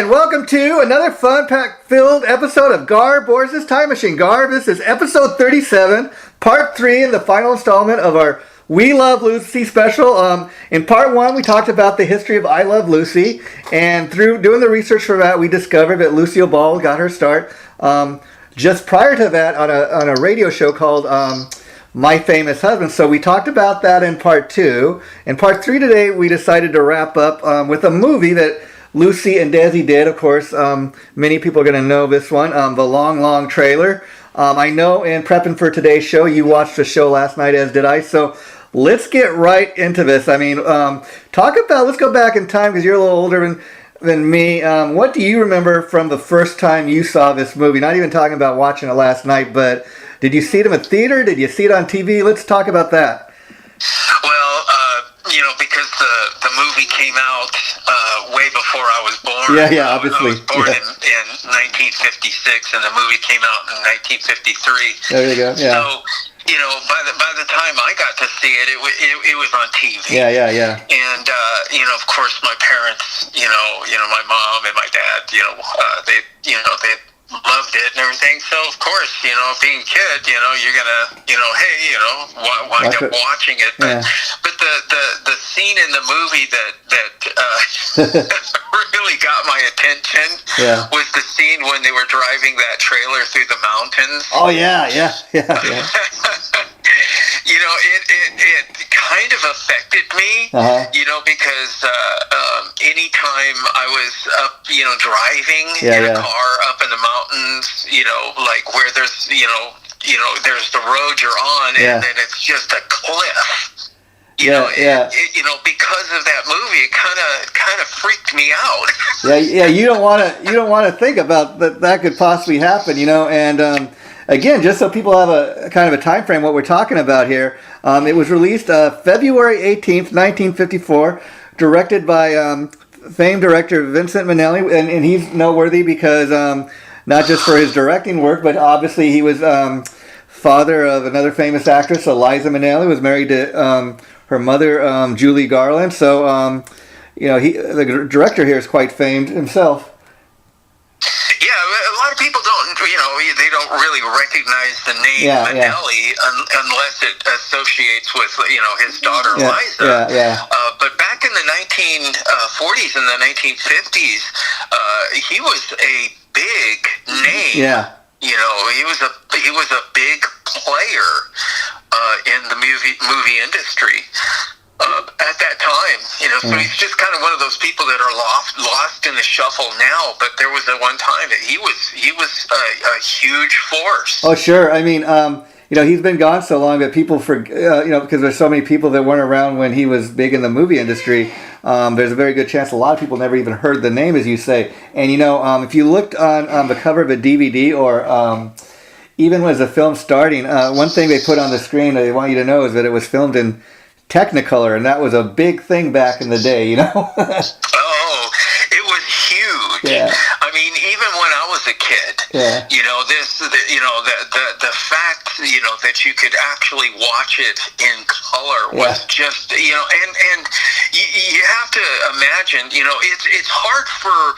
and welcome to another fun-pack-filled episode of Gar Borras' Time Machine. Gar, this is episode 37, part 3 in the final installment of our We Love Lucy special. In part 1, we talked about the history of I Love Lucy, and through doing the research for that, we discovered that Lucile Ball got her start just prior to that on a radio show called My Famous Husband. So we talked about that in part 2. In part 3 today, we decided to wrap up with a movie that Lucy and Desi did. Of course, many people are going to know this one, the Long Trailer. I know in prepping for today's show, you watched the show last night, as did I. So let's get right into this. I mean, let's go back in time because you're a little older than me. What do you remember from the first time you saw this movie? Not even talking about watching it last night, but did you see it in a theater? Did you see it on TV? Let's talk about that. Well, because the movie came out way before I was born. Yeah, obviously. I was born in 1956, and the movie came out in 1953. There you go. Yeah. So, by the time I got to see it, it was on TV. Yeah. And of course, my parents, my mom and my dad, they loved it and everything. So of course, being a kid, you're gonna, wind up watching it. But the scene in the movie that really got my attention was the scene when they were driving that trailer through the mountains. Oh yeah. It kind of affected me, because anytime I was up, driving in a car up in the mountains, like where there's, there's the road you're on, and then it's just a cliff. Because of that movie, it kind of freaked me out. You don't want to think about that could possibly happen, and again, just so people have a kind of a time frame what we're talking about here, it was released February 18th, 1954, directed by famed director Vincent Minnelli, and he's noteworthy because not just for his directing work, but obviously he was father of another famous actress, Eliza Minnelli, was married to her mother, Julie Garland. So, the director here is quite famed himself. Yeah, a lot of people don't, they don't really recognize the name Minnelli unless it associates with, his daughter Eliza. But back in the 1940s and the 1950s, he was a big name. Yeah. He was a big player in the movie industry. At that time, so he's just kind of one of those people that are lost in the shuffle now. But there was one time that he was a huge force. Oh, sure. I mean, he's been gone so long that people forget, because there's so many people that weren't around when he was big in the movie industry. There's a very good chance a lot of people never even heard the name, as you say. And if you looked on the cover of a DVD or even as a film starting, one thing they put on the screen that they want you to know is that it was filmed in Technicolor, and that was a big thing back in the day, Oh, it was huge. Yeah. I mean, even when I was a kid, the fact, that you could actually watch it in color was just, and you have to imagine, it's hard for,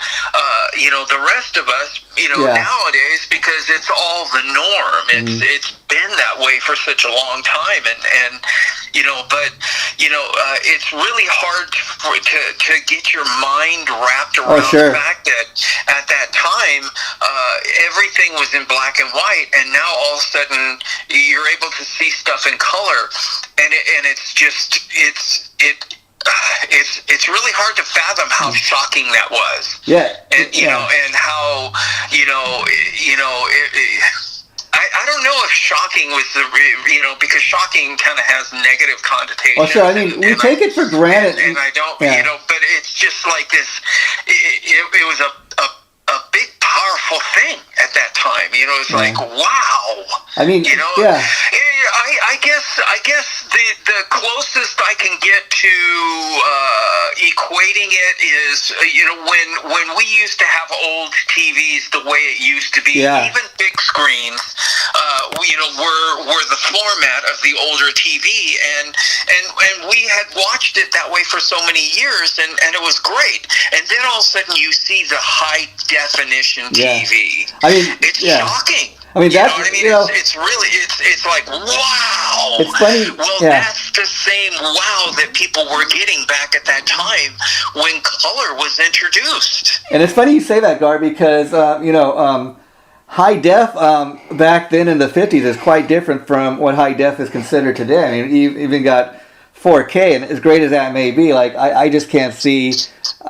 the rest of us, nowadays, because it's all the norm. It's been that way for such a long time, and it's really hard to get your mind wrapped around the fact that at that time everything was in black and white, and now all of a sudden you're able to see stuff in color, and it's just it's really hard to fathom how shocking that was. And how I don't know if shocking was because shocking kind of has negative connotations. Oh, sure. I mean, we take it for granted. And I don't, but it's just like this, it was a big, powerful thing at that time. It's like, wow. I mean, I guess the closest I can get to equating it is, when we used to have old TVs the way it used to be, even big screens, were the format of the older TV, and we had watched it that way for so many years, and it was great. And then all of a sudden you see the high definition TV. I mean, it's shocking. I mean, that's, it's really, it's like, wow. It's funny. Well, that's the same wow that people were getting back at that time when color was introduced. And it's funny you say that, Gar, because, high def back then in the 50s is quite different from what high def is considered today. I mean, you even got 4K, and as great as that may be, like, I just can't see,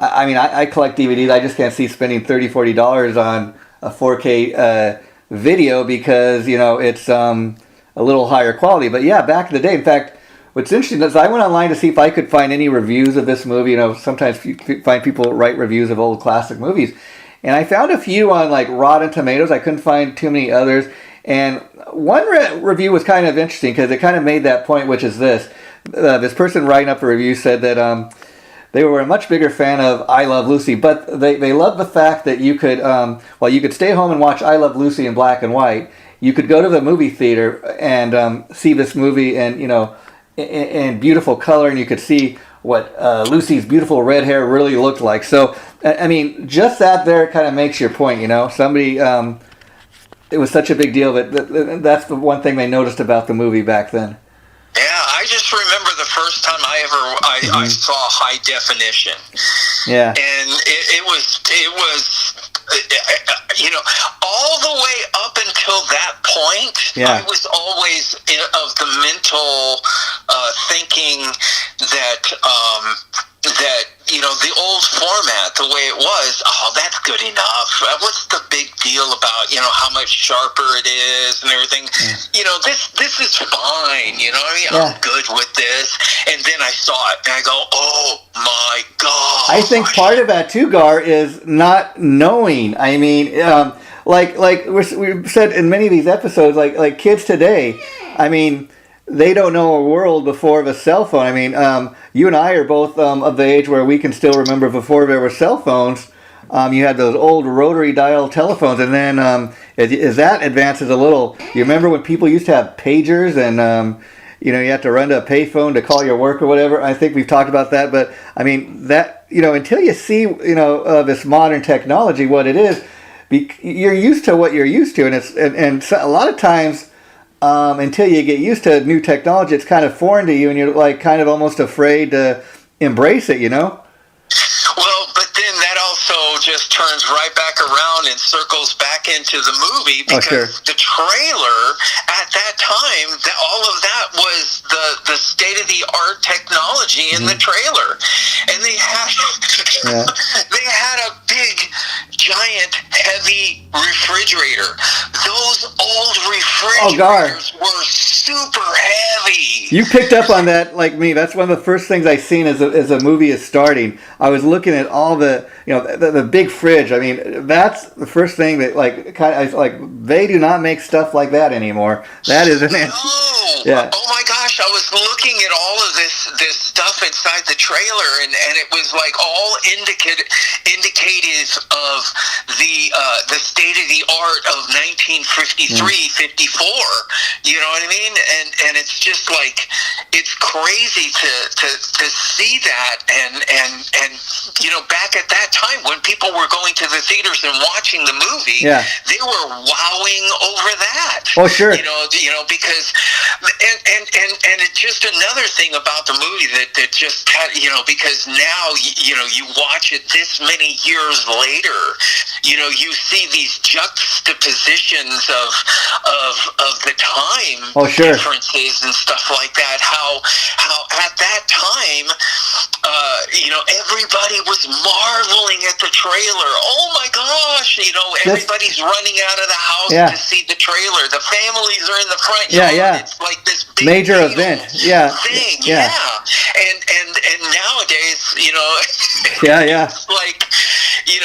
I collect DVDs, I just can't see spending $30, $40 on a 4K video because, it's a little higher quality. But yeah, back in the day, in fact, what's interesting is I went online to see if I could find any reviews of this movie. Sometimes you find people write reviews of old classic movies. And I found a few on like Rotten Tomatoes. I couldn't find too many others. And one review was kind of interesting because it kind of made that point, which is this. This person writing up a review said that they were a much bigger fan of I Love Lucy, but they loved the fact that you could, you could stay home and watch I Love Lucy in black and white. You could go to the movie theater and see this movie in beautiful color, and you could see what Lucy's beautiful red hair really looked like. So, I mean, just that there kind of makes your point, Somebody, it was such a big deal that's the one thing they noticed about the movie back then. Yeah, I just remember the first time I saw high definition. Yeah. And it was all the way up until that point, I was always of the mental thinking that the old format, the way it was, that's good enough. What's the big deal about, how much sharper it is and everything? Yeah. This is fine, I'm good with this. And then I saw it and I go, oh my God. I think part of that too, Gar, is not knowing. I mean, like we've said in many of these episodes, like kids today, I mean, they don't know a world before of a cell phone. I mean, you and I are both of the age where we can still remember before there were cell phones. You had those old rotary dial telephones, and then as that advances a little, you remember when people used to have pagers, and you had to run to a payphone to call your work or whatever. I think we've talked about that, but I mean that until you see this modern technology, what it is, you're used to what you're used to, and it's and so a lot of times. Until you get used to new technology, it's kind of foreign to you, and you're like kind of almost afraid to embrace it, Well, but then that also just turns right back around and circles back into the movie because the trailer at that time, all of that was the state-of-the-art technology in the trailer, and they had a big, giant, heavy refrigerator. Those old refrigerators were super heavy. You picked up on that like me. That's one of the first things I seen as a movie is starting. I was looking at all the the big fridge. I mean, that's the first thing that they do not make stuff like that anymore. That is an Yeah. Oh my gosh, I was looking at all of this stuff inside the trailer, and it was like all indicative of the state of the art of 1953, 54. You know what I mean? And it's just like, it's crazy to see that, and back at that time when people were going to the theaters and watching the movie, they were wowing over that. Oh sure. Because and it's just another thing about the movie that just because now you watch it this many years later, you see these juxtapositions of the time differences and stuff like that. How at that time, everybody was marveling at the trailer. Oh my gosh, everybo's running out of the house to see the trailer. The families are in the front yard. It's like this big major event. Thing. And nowadays, it's like,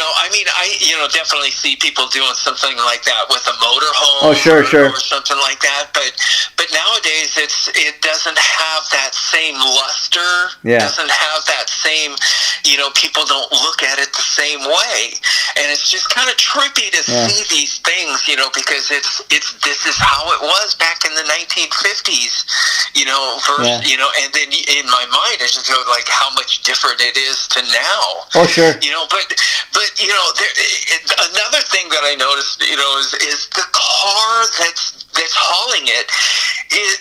I definitely see people doing something like that with a motorhome. Oh, sure. Or something like that. But nowadays, it doesn't have that same luster. Yeah. Doesn't have that same, people don't look at it the same way, and it's just kind of trippy to see these things, because this is how it was back in the 1950s, and then in my mind I just go like how much different it is to now. Oh, sure. But another thing that I noticed, is the car that's hauling it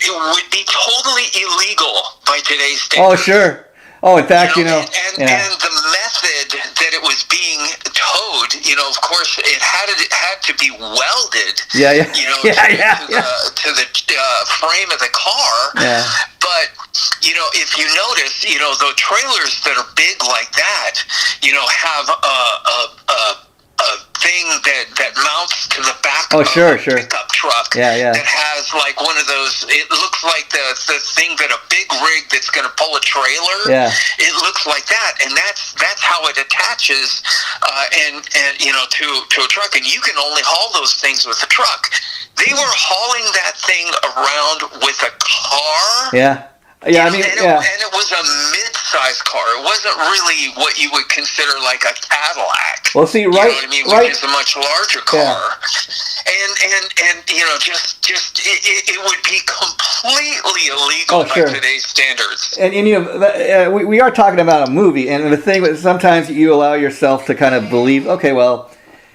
would be totally illegal by today's standards. Oh, sure. Oh, in fact, and the method that it was being towed, of course, it had to be welded. To the frame of the car. Yeah. But if you notice, the trailers that are big like that, have a thing that mounts to the back of a pickup truck that has like one of those, it looks like the thing that a big rig that's going to pull a trailer, it looks like that, and that's how it attaches and to a truck, and you can only haul those things with a truck. They were hauling that thing around with a car. And it was a mid-sized car. It wasn't really what you would consider like a Cadillac. Well, see, which is a much larger car. And it would be completely illegal by today's standards. And we are talking about a movie, and the thing is sometimes you allow yourself to kind of believe, okay, well,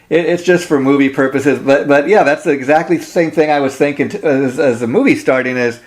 it's just for movie purposes, but yeah, that's exactly the same thing I was thinking as the movie starting is,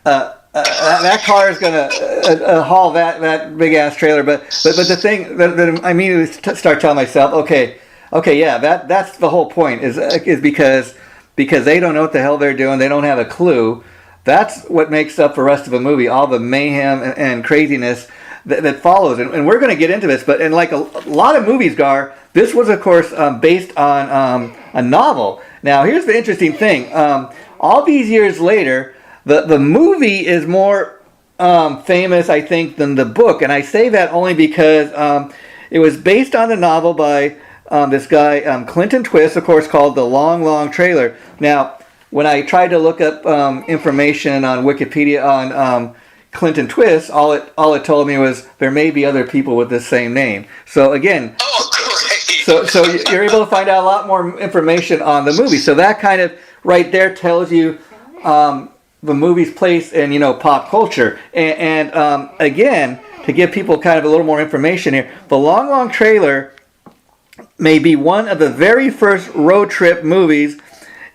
that car is going to haul that big ass trailer, but the thing that I immediately start telling myself, okay, that's the whole point is because they don't know what the hell they're doing, they don't have a clue. That's what makes up the rest of a movie, all the mayhem and craziness that follows, and we're going to get into this. But in like a lot of movies, Gar, this was of course based on a novel. Now here's the interesting thing: all these years later. The movie is more famous, I think, than the book, and I say that only because it was based on the novel by this guy Clinton Twist, of course, called The Long, Long Trailer. Now, when I tried to look up information on Wikipedia on Clinton Twist, all it told me was there may be other people with the same name. So again, so you're able to find out a lot more information on the movie. So that kind of right there tells you. The movie's place in pop culture, and again, to give people kind of a little more information here, The Long, Long Trailer may be one of the very first road trip movies.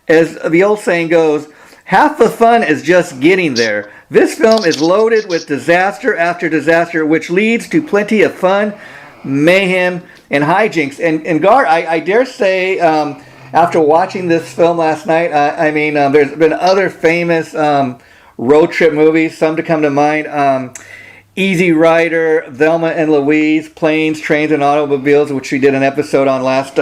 As the old saying goes, half the fun is just getting there. This film is loaded with disaster after disaster, which leads to plenty of fun, mayhem, and hijinks. And Gar, I dare say. After watching this film last night, there's been other famous road trip movies, some to come to mind. Easy Rider, Thelma and Louise, Planes, Trains, and Automobiles, which we did an episode on last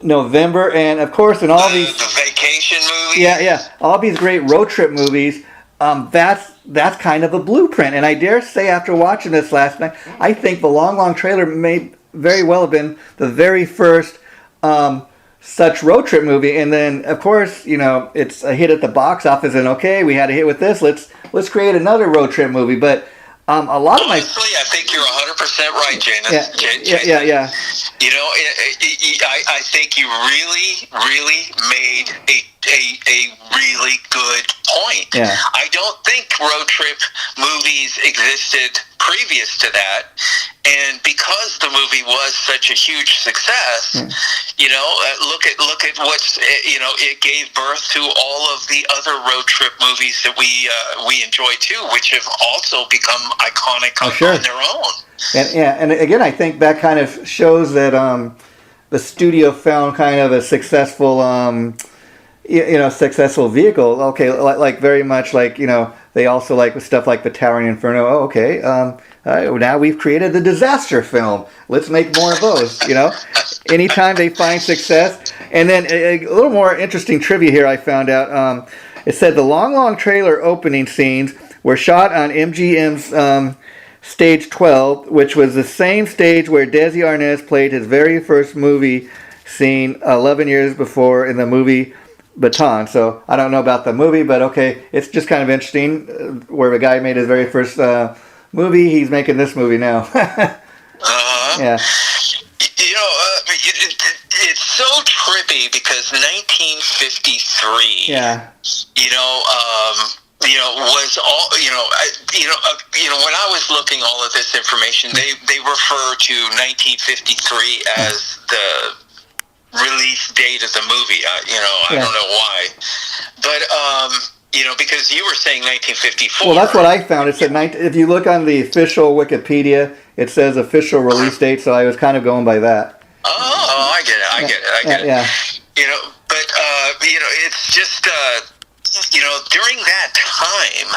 November. And, of course, in all these... The vacation movies? Yeah. All these great road trip movies, that's kind of a blueprint. And I dare say, after watching this last night, I think The Long, Long Trailer may very well have been the very first... such road trip movie, and then of course it's a hit at the box office, and okay, we had a hit with this. Let's create another road trip movie. But a lot of my I think you're 100% right, Janus. Yeah. I think you really made a really good point. Yeah. I don't think road trip movies existed previous to that, and because the movie was such a huge success, look at what's it gave birth to all of the other road trip movies that we enjoy too, which have also become iconic on their own. And again, I think that kind of shows that the studio found kind of a successful successful vehicle. Okay, like very much like they also like stuff like the Towering Inferno. Oh, okay. Now we've created the disaster film. Let's make more of those. Anytime they find success. And then a little more interesting trivia here I found out. It said the Long, Long Trailer opening scenes were shot on MGM's Stage 12, which was the same stage where Desi Arnaz played his very first movie scene 11 years before in the movie Baton. So I don't know about the movie, but okay, it's just kind of interesting where the guy made his very first movie, he's making this movie now. Yeah. You know, it's so trippy because 1953. Yeah. Was all when I was looking all of this information, they refer to 1953 as the release date of the movie. I don't know why, but because you were saying 1954. Well, that's what I found. It said if you look on the official Wikipedia, it says official release date. So I was kind of going by that. Oh, I get it. Yeah. It's just. During that time,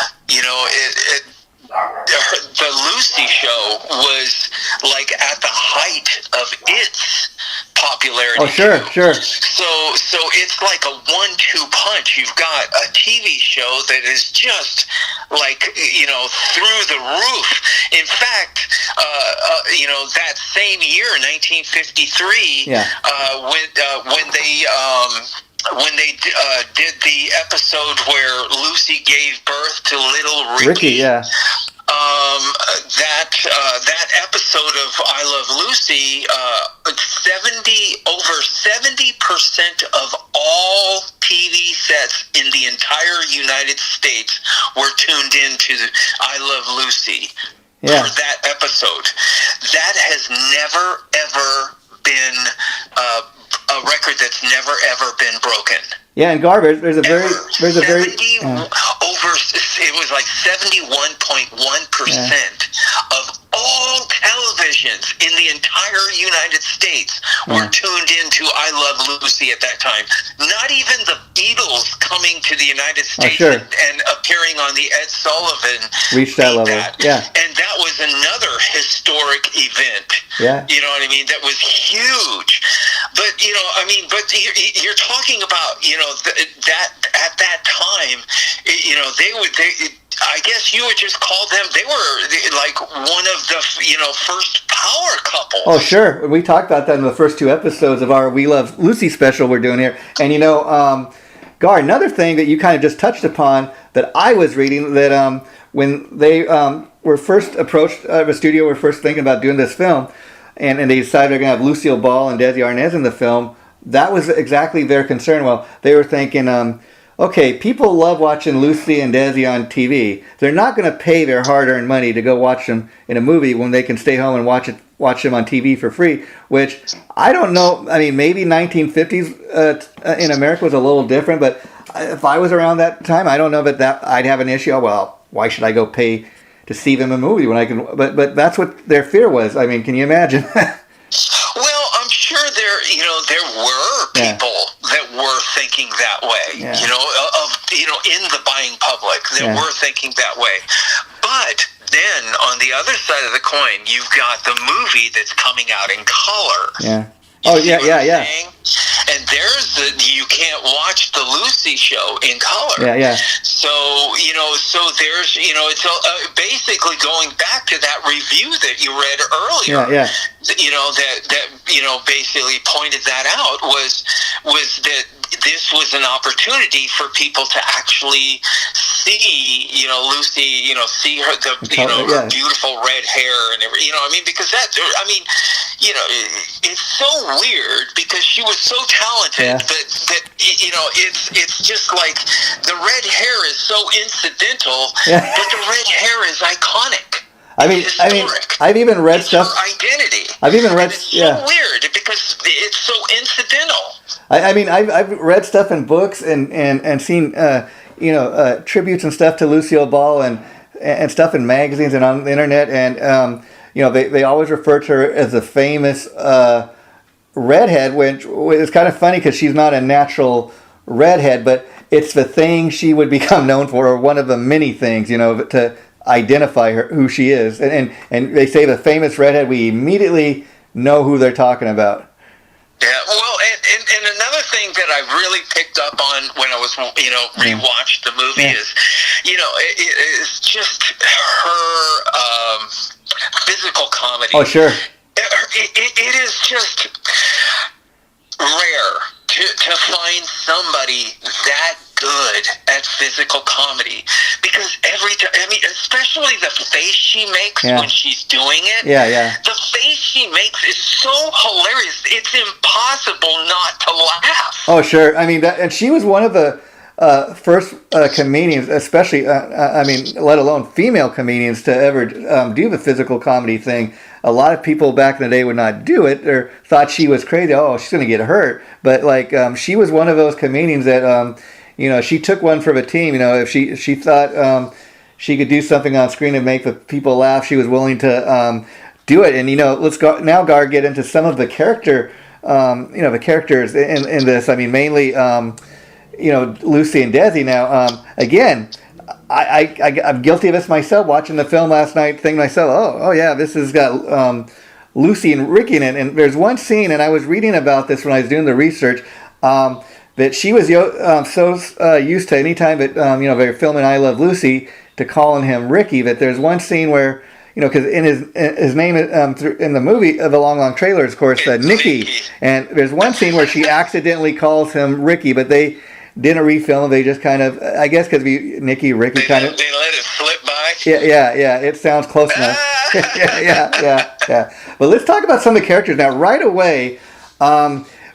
the Lucy show was like at the height of its popularity. Oh, sure. So it's like a 1-2 punch. You've got a TV show that is just like, through the roof. In fact, that same year, 1953, when they did the episode where Lucy gave birth to little Ricky, that episode of I Love Lucy, over 70% of all TV sets in the entire United States were tuned into I Love Lucy for that episode. That has never ever been a record that's never ever been broken. Yeah, and Gar, there's a very it was like 71.1% of all televisions in the entire United States were tuned into I Love Lucy at that time. Not even the Beatles coming to the United States and appearing on the Ed Sullivan reached that level. And that was another historic event. Yeah. You know what I mean? That was huge. But you're talking about that at that time, I guess you would just call them. They were like one of the first power couples. Oh, sure. We talked about that in the first 2 episodes of our We Love Lucy special we're doing here. And Gar, another thing that you kind of just touched upon that I was reading, that when they were first approached the studio, were first thinking about doing this film, and they decided they're going to have Lucile Ball and Desi Arnaz in the film, that was exactly their concern. Well, they were thinking, okay, people love watching Lucy and Desi on TV. They're not going to pay their hard-earned money to go watch them in a movie when they can stay home and watch them on TV for free, which I don't know. I mean, maybe 1950s in America was a little different, but if I was around that time, I don't know that I'd have an issue. Oh, well, why should I go pay to see them in a movie when I can? But that's what their fear was. I mean, can you imagine? Well, I'm sure there were people that were thinking that way. Yeah. In the buying public that were thinking that way. But then on the other side of the coin, you've got the movie that's coming out in color. Yeah. Oh, yeah. And you can't watch the Lucy show in color. Yeah. So there's, it's basically going back to that review that you read earlier. Yeah. That basically pointed that out was that this was an opportunity for people to actually see, Lucy, see her, her beautiful red hair and everything, because it's so weird because she was so talented that it's just like the red hair is so incidental, but the red hair is iconic. I mean, I've even read stuff. Her identity. I've even read. It's so weird because it's so incidental. I've read stuff in books and seen tributes and stuff to Lucile Ball and stuff in magazines and on the internet, and they always refer to her as a famous redhead, which is kind of funny because she's not a natural redhead, but it's the thing she would become known for, or one of the many things, to identify her, who she is. And they say the famous redhead, we immediately know who they're talking about. Yeah, well, and another thing that I really picked up on when I was, rewatched the movie is, it's just her physical comedy. Oh, sure. It is just rare to find somebody that good at physical comedy because every time, I mean, especially the face she makes when she's doing it. Yeah. The face she makes is so hilarious. It's impossible not to laugh. Oh, sure. I mean, and she was one of the first comedians, especially, I mean, let alone female comedians, to ever do the physical comedy thing. A lot of people back in the day would not do it or thought she was crazy. Oh, she's going to get hurt. But like, she was one of those comedians that, she took one for the team. If she thought she could do something on screen and make the people laugh, she was willing to do it. And let's go now, Gar, get into some of the character, the characters in this. I mean, mainly, Lucy and Desi. Now, again, I'm guilty of this myself. Watching the film last night, thinking to myself, oh yeah, this has got Lucy and Ricky in it. And there's one scene, and I was reading about this when I was doing the research, that she was so used to any time that they're filming I Love Lucy to calling him Ricky, that there's one scene where because in his name in the movie of the Long Trailer is, of course, Nicky, and there's one scene where she accidentally calls him Ricky, but they didn't refilm it. They just kind of, I guess, because Ricky kind of, they let it slip by. Yeah. It sounds close enough. Yeah. But let's talk about some of the characters now. Right away,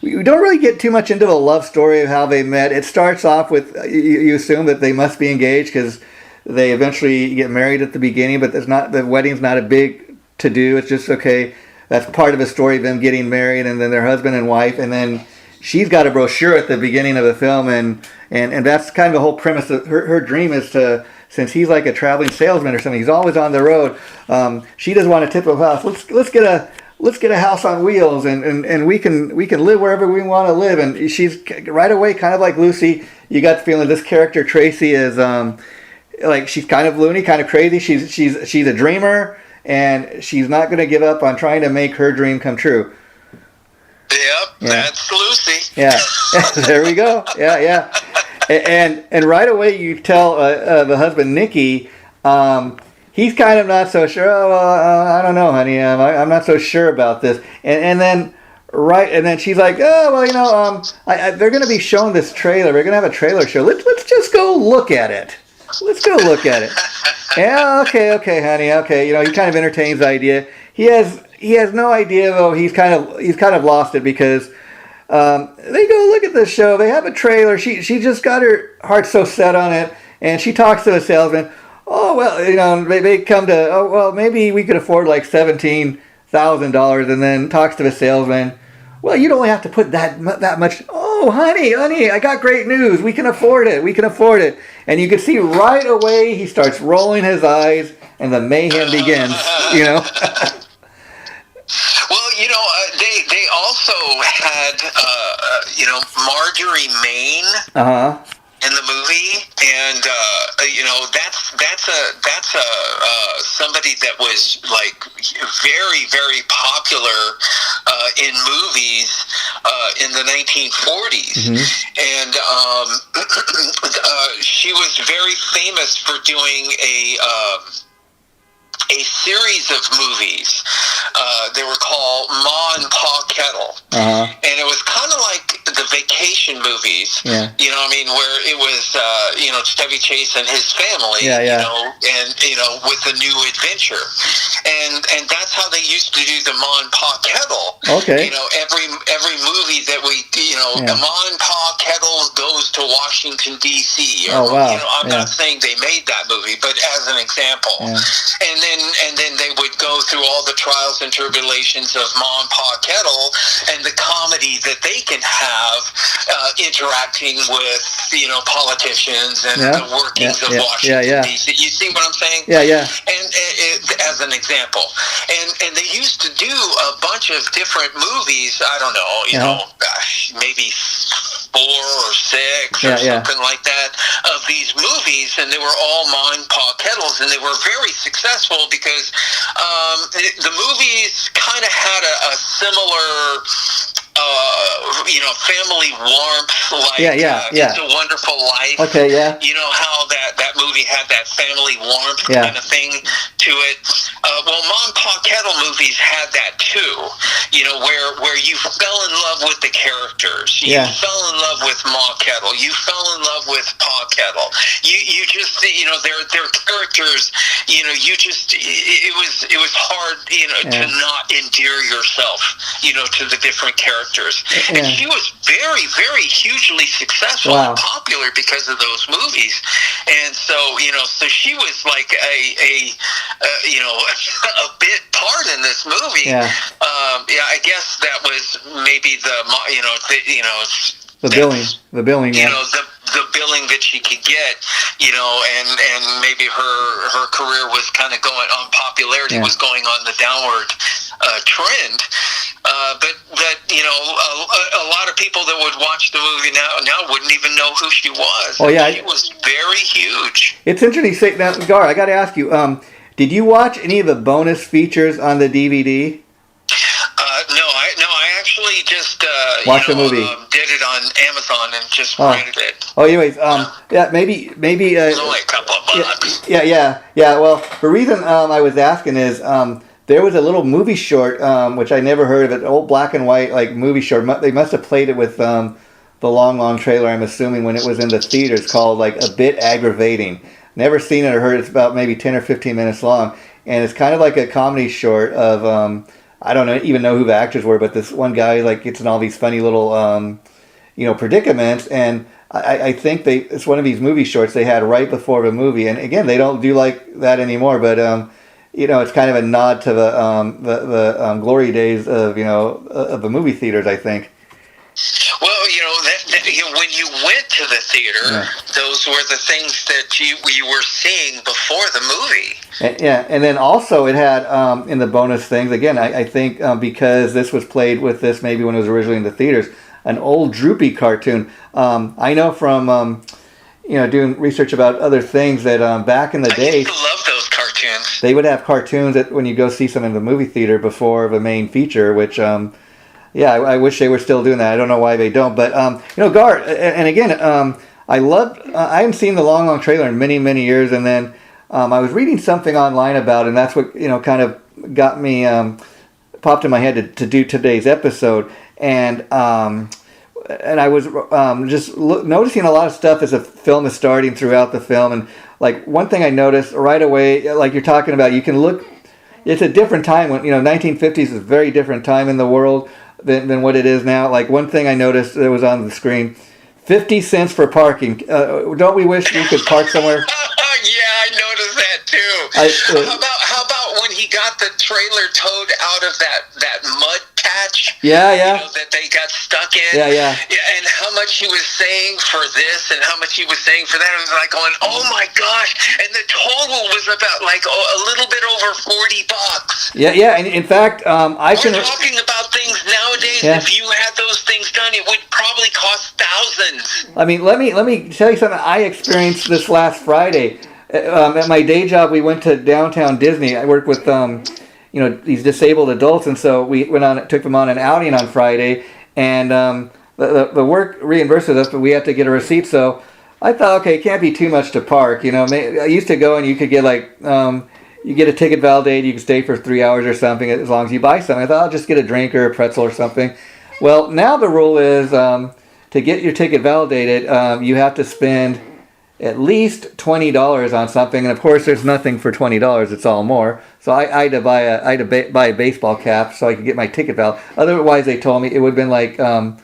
we don't really get too much into the love story of how they met. It starts off with you assume that they must be engaged because they eventually get married at the beginning, but the wedding's not a big to do. It's just okay. That's part of the story of them getting married, and then their husband and wife, and then she's got a brochure at the beginning of the film, and that's kind of the whole premise of her dream is to, since he's like a traveling salesman or something, he's always on the road. She doesn't want a typical house. Let's get a house on wheels, and we can live wherever we want to live. And she's right away kind of like Lucy. You got the feeling this character Tracy is like she's kind of loony, kind of crazy. She's a dreamer, and she's not going to give up on trying to make her dream come true. Yep, that's Lucy. Yeah, there we go. Yeah. And right away you tell the husband Nicky, he's kind of not so sure. Oh, well, I don't know, honey. I'm not so sure about this. And then she's like, oh, well, they're going to be showing this trailer. We're going to have a trailer show. Let's just go look at it. Let's go look at it. Yeah, okay, honey. Okay, he kind of entertains the idea. He has no idea though. He's kind of lost it because they go look at the show. They have a trailer. She just got her heart so set on it, and she talks to the salesman. Oh well, they come to. Oh well, maybe we could afford like $17,000, and then talks to the salesman. Well, you don't have to put that much. Oh, honey, I got great news. We can afford it. And you can see right away he starts rolling his eyes, and the mayhem begins. Well, they also had Marjorie Main in the movie, and that's somebody that was like very, very popular in movies in the 1940s, and she was very famous for doing a series of movies. They were called Ma and Pa Kettle, and it was kind of like the vacation movies. Yeah. Where it was Chevy Chase and his family. And with a new adventure, and that's how they used to do the Ma and Pa Kettle. Okay. Every movie that we Ma and Pa Kettle goes to Washington D.C. Oh wow. I'm not saying they made that movie, but as an example. Yeah. And then they would go through all the trials and tribulations of Ma and Pa Kettle and the comedy that they can have interacting with politicians and the workings of Washington D.C. You see what I'm saying? Yeah. And as an example, and they used to do a bunch of different movies. I don't know, maybe 4 or 6 or something like that of these movies, and they were all Ma and Pa Kettles, and they were very successful because the movies kind of had a similar family warmth, like It's a Wonderful Life. Okay, yeah. You know how that movie had that family warmth kind of thing to it. Well, Ma and Pa Kettle movies had that too. Where you fell in love with the characters. You fell in love with with Ma Kettle. You fell in love with Pa Kettle. You just, their characters, it was hard, to not endear yourself, to the different characters. Yeah. And she was very, very hugely successful and popular because of those movies. And so, so she was like a bit part in this movie. Yeah. I guess that was maybe the billing. Yeah. The billing that she could get, and maybe her career was kind of going on, popularity was going on the downward trend. But a lot of people that would watch the movie now wouldn't even know who she was. Oh yeah, she was very huge. It's interesting. Now, Gar, I got to ask you, did you watch any of the bonus features on the DVD? I actually just watched the movie. Did it on Amazon and just rented it. Oh, anyways, maybe. It's only a couple of bucks. Yeah. Well, the reason I was asking is there was a little movie short which I never heard of, an old black and white like movie short. They must have played it with the long trailer. I'm assuming when it was in the theaters, called like A Bit Aggravating. Never seen it or heard. It's about maybe 10 or 15 minutes long, and it's kind of like a comedy short of. I don't even know who the actors were, but this one guy like gets in all these funny little, predicaments, and I think it's one of these movie shorts they had right before the movie, and again they don't do like that anymore, but it's kind of a nod to the glory days of of the movie theaters, I think. Well, when you went to the theater, those were the things that you were seeing before the movie. And then also it had in the bonus things, again, I think because this was played with this maybe when it was originally in the theaters, an old Droopy cartoon. I know from doing research about other things that back in the day, I used to love those cartoons. They would have cartoons that when you go see some in the movie theater before the main feature, which I wish they were still doing that. I don't know why they don't. But, Gar, and again, I haven't seen the long trailer in many, many years. And then I was reading something online about it, and that's what, kind of got me, popped in my head to do today's episode. And I was just noticing a lot of stuff as the film is starting throughout the film. And, like, one thing I noticed right away, like you're talking about, you can look, it's a different time. When 1950s is a very different time in the world than what it is now. Like, one thing I noticed that was on the screen, 50 cents for parking. Don't we wish we could park somewhere? Yeah, I noticed that too. How about when he got the trailer towed out of that mud patch? Yeah. That they got stuck in. Yeah. And how much he was saying for this and how much he was saying for that. I was like going, oh my gosh. And the total was about like a little bit over $40. Yeah. And in fact, we're talking about things nowadays. Yeah. If you had those things done, it would probably cost thousands. I mean, let me tell you something I experienced this last Friday. At my day job, we went to downtown Disney. I work with these disabled adults, and so we took them on an outing on Friday, and the work reimburses us, but we have to get a receipt. So I thought, okay, it can't be too much to park. I used to go and you could get you get a ticket validated, you can stay for 3 hours or something as long as you buy something. I thought I'll just get a drink or a pretzel or something. Well, now the rule is to get your ticket validated, you have to spend at least $20 on something, and of course there's nothing for $20, it's all more. So I had to buy a baseball cap so I could get my ticket valid. Otherwise, they told me it would have been like it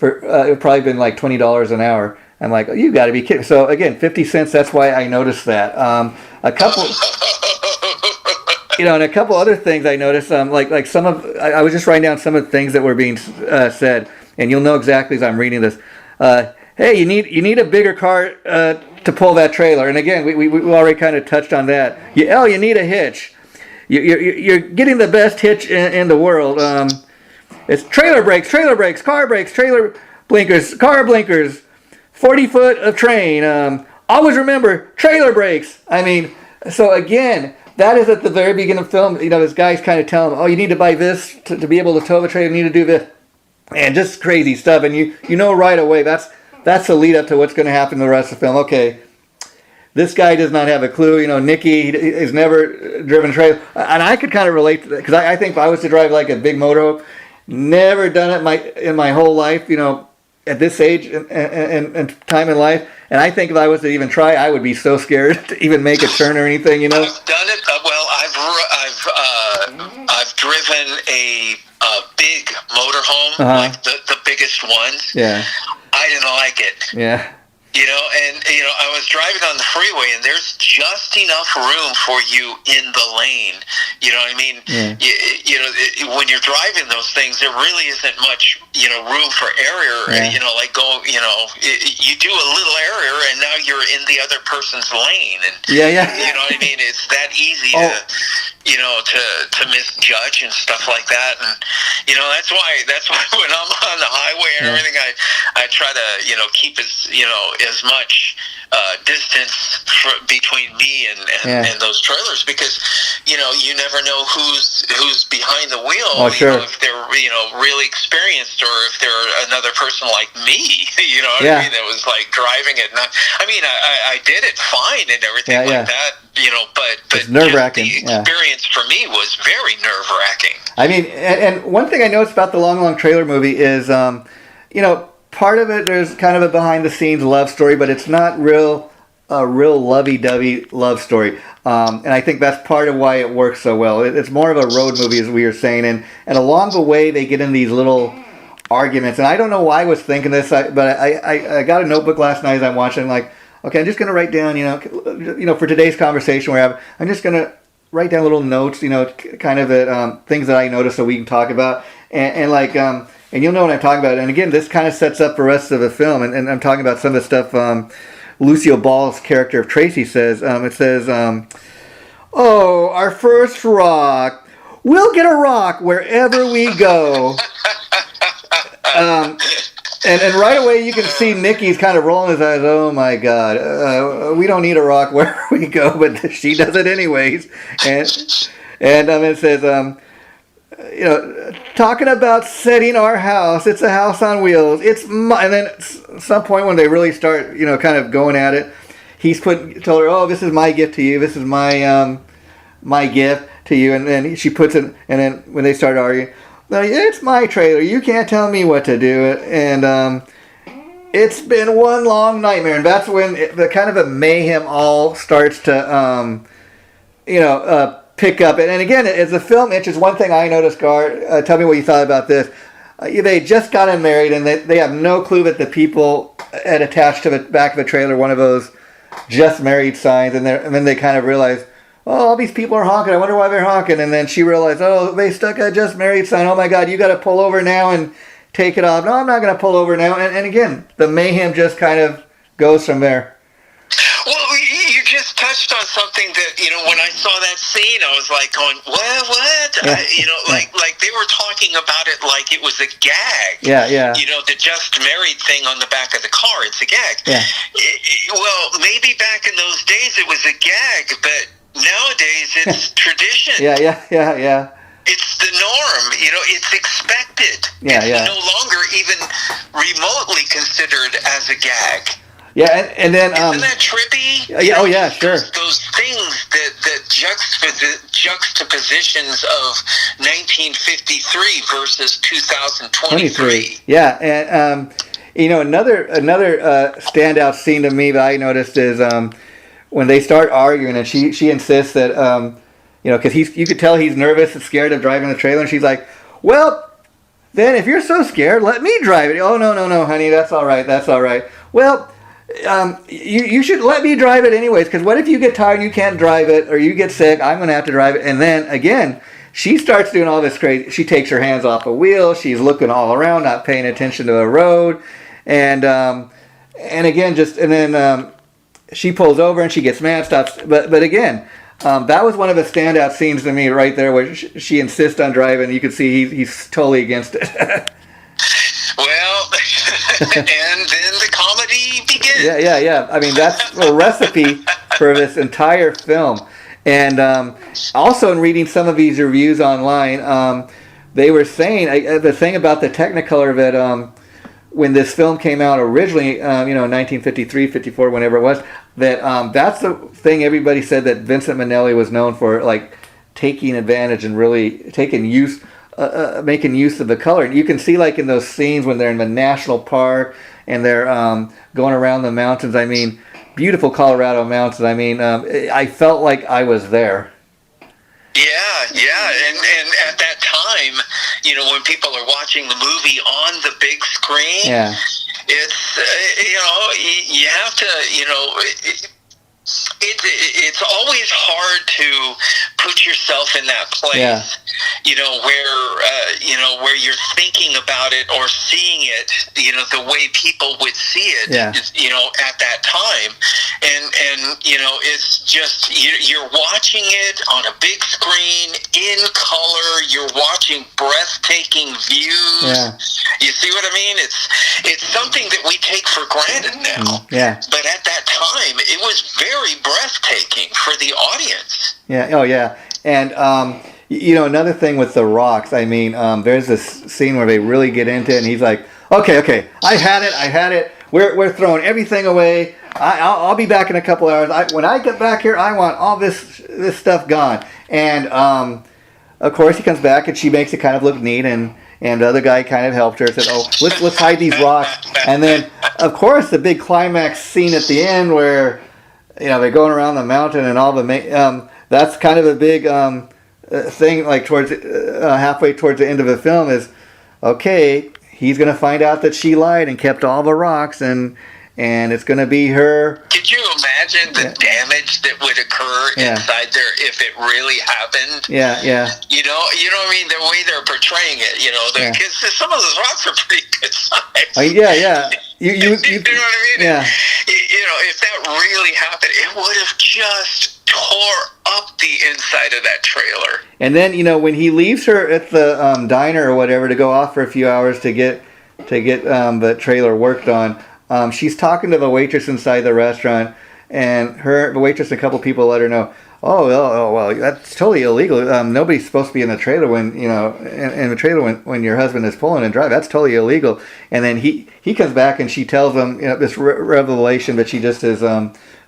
would probably been like $20 an hour. I'm like, oh, you got to be kidding. So again, 50 cents, that's why I noticed that. A couple and a couple other things I noticed, like some of, I was just writing down some of the things that were being said, and you'll know exactly as I'm reading this. Hey, you need a bigger car to pull that trailer. And again, we already kind of touched on that. You need a hitch. You're getting the best hitch in the world. It's trailer brakes, car brakes, trailer blinkers, car blinkers, 40 foot of train. Always remember, trailer brakes. I mean, so again, that is at the very beginning of the film. This guy's kind of telling him, oh, you need to buy this to be able to tow the trailer. You need to do this. And just crazy stuff. And you know right away, that's the lead up to what's going to happen in the rest of the film. Okay, this guy does not have a clue. Nicky has never driven a trailer. And I could kind of relate to that, because I think if I was to drive like a big motorhome, never done it in my whole life, at this age and time in life. And I think if I was to even try, I would be so scared to even make a turn or anything, you know? I've done it. Well, I've driven a big motorhome, like the biggest ones. Yeah. I didn't like it. Yeah. You know, and, you know, I was driving on the freeway, and there's just enough room for you in the lane. You know what I mean? Yeah. You know, when you're driving those things, there really isn't much, you know, room for error. Yeah. You know, like you know, you do a little error, and now you're in the other person's lane. And, yeah. you know what I mean? It's that easy to, you know, to misjudge and stuff like that. And, you know, that's why when I'm on the highway and everything, I try to, you know, keep as much distance between me and those trailers, because, you know, you never know who's behind the wheel. Oh, sure. You know, if they're, you know, really experienced, or if they're another person like me, you know what I mean, that was like driving it. I mean, I did it fine and everything like that, you know, but it's nerve-wracking. The experience for me was very nerve-wracking. I mean, and one thing I noticed about the Long Long Trailer movie is, you know, part of it, there's kind of a behind-the-scenes love story, but it's not a real lovey-dovey love story. And I think that's part of why it works so well. It's more of a road movie, as we were saying, and along the way, they get in these little arguments. And I don't know why I was thinking this, but I got a notebook last night as I'm watching, like, okay, I'm just going to write down, you know, for today's conversation we're having, I'm just going to write down little notes, you know, kind of things that I noticed so we can talk about. And like... and you'll know what I'm talking about. And again, this kind of sets up the rest of the film. And I'm talking about some of the stuff Lucile Ball's character of Tracy says. It says, oh, our first rock. We'll get a rock wherever we go. And right away you can see Nikki's kind of rolling his eyes. Oh, my God. We don't need a rock wherever we go, but she does it anyways. And it says... you know, talking about setting our house. It's a house on wheels. And then at some point when they really start, you know, kind of going at it, told her, oh, this is my gift to you. This is my my gift to you. And then she puts it, and then when they start arguing, no, it's my trailer. You can't tell me what to do. And it's been one long nightmare. And that's when the kind of a mayhem all starts to, you know, pick up. And again, as the film inches, one thing I noticed, Gar, tell me what you thought about this. They just gotten married, and they have no clue that the people had attached to the back of a trailer one of those just married signs, and then they kind of realize, oh, all these people are honking. I wonder why they're honking. And then she realized, oh, they stuck a just married sign. Oh my God, you got to pull over now and take it off. No, I'm not going to pull over now. And again, the mayhem just kind of goes from there. Well, you just touched on something that, you know, when I saw that scene, I was like going, what? Yeah. You know, like they were talking about it like it was a gag. Yeah. You know, the just married thing on the back of the car, it's a gag. Yeah. Well, maybe back in those days it was a gag, but nowadays it's tradition. Yeah. It's the norm, you know, it's expected. Yeah, it's no longer even remotely considered as a gag. Yeah, and then... Isn't that trippy? Yeah, oh, yeah, sure. Those things that juxtapositions of 1953 versus 2023. Yeah, and, you know, another standout scene to me that I noticed is when they start arguing, and she insists that, you know, because you could tell he's nervous and scared of driving the trailer, and she's like, well, then if you're so scared, let me drive it. Oh, no, honey, that's all right. Well... you should let me drive it anyways, because what if you get tired and you can't drive it, or you get sick, I'm going to have to drive it. And then, again, she starts doing all this crazy, she takes her hands off the wheel, she's looking all around, not paying attention to the road, and again, then she pulls over and she gets mad, stops, but again, that was one of the standout scenes to me right there, where she insists on driving. You could see he's totally against it. Well, and then the comedy begins. Yeah. I mean, that's a recipe for this entire film. And also in reading some of these reviews online, they were saying, the thing about the Technicolor that when this film came out originally, you know, in 1953, 54, whenever it was, that that's the thing everybody said that Vincent Minnelli was known for, like, taking advantage and really taking use making use of the color. And you can see like in those scenes when they're in the national park and they're going around the mountains. I mean, beautiful Colorado mountains. I mean, I felt like I was there. Yeah, and at that time, when people are watching the movie on the big screen, it's you have to it's always hard to put yourself in that place, where you're thinking about it or seeing it, the way people would see it, at that time. And it's just, you're watching it on a big screen, in color, you're watching breathtaking views. Yeah. You see what I mean? It's something that we take for granted now. Yeah. But at that time, it was very breathtaking for the audience. Yeah. Oh, yeah. And, another thing with the rocks, I mean, there's this scene where they really get into it, and he's like, okay, I had it. We're throwing everything away. I'll be back in a couple hours. When I get back here, I want all this stuff gone. And, of course, he comes back, and she makes it kind of look neat, and the other guy kind of helped her, said, let's hide these rocks. And then, of course, the big climax scene at the end where, they're going around the mountain and all the, that's kind of a big thing, like towards halfway towards the end of the film is, okay, he's going to find out that she lied and kept all the rocks, and it's going to be her. Could you imagine the damage that would occur inside there if it really happened? Yeah. You know what I mean? The way they're portraying it, because some of those rocks are pretty good size. Yeah. You know what I mean? Yeah. If that really happened, it would have just tore up the inside of that trailer. And then, when he leaves her at the diner or whatever to go off for a few hours to get the trailer worked on, she's talking to the waitress inside the restaurant, and the waitress and a couple people let her know, well, that's totally illegal. Nobody's supposed to be in the trailer when, in the trailer when your husband is pulling and driving. That's totally illegal. And then he comes back and she tells him, this revelation that she just has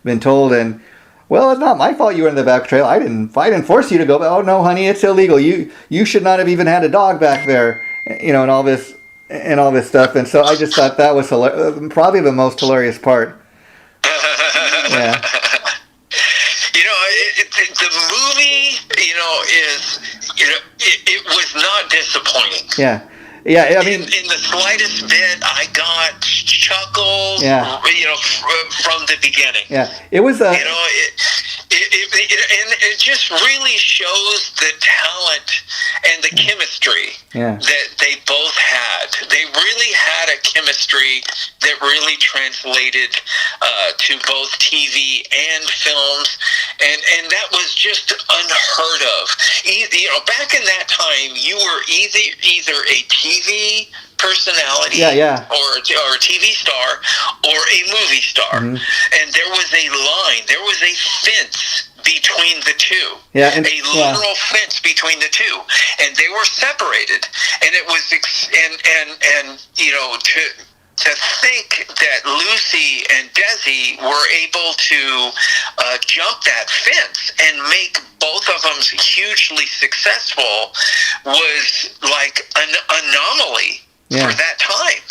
been told. And, well, it's not my fault you were in the back trailer. I didn't force you to go. But, oh, no, honey, it's illegal. You should not have even had a dog back there, and all this stuff. And so I just thought that was probably the most hilarious part. Yeah. The movie, it was not disappointing. Yeah. I mean, in the slightest bit, I got chuckles. From the beginning. Yeah, it was. It just really shows the talent and the chemistry that they both had. They really had a chemistry that really translated to both TV and films, and that was just unheard of. Back in that time, you were either a TV personality or a TV star or a movie star, and there was a line, there was a fence between the two, a literal fence between the two, and they were separated, and it was to think that Lucy and Desi were able to jump that fence and make both of them hugely successful was like an anomaly for that time.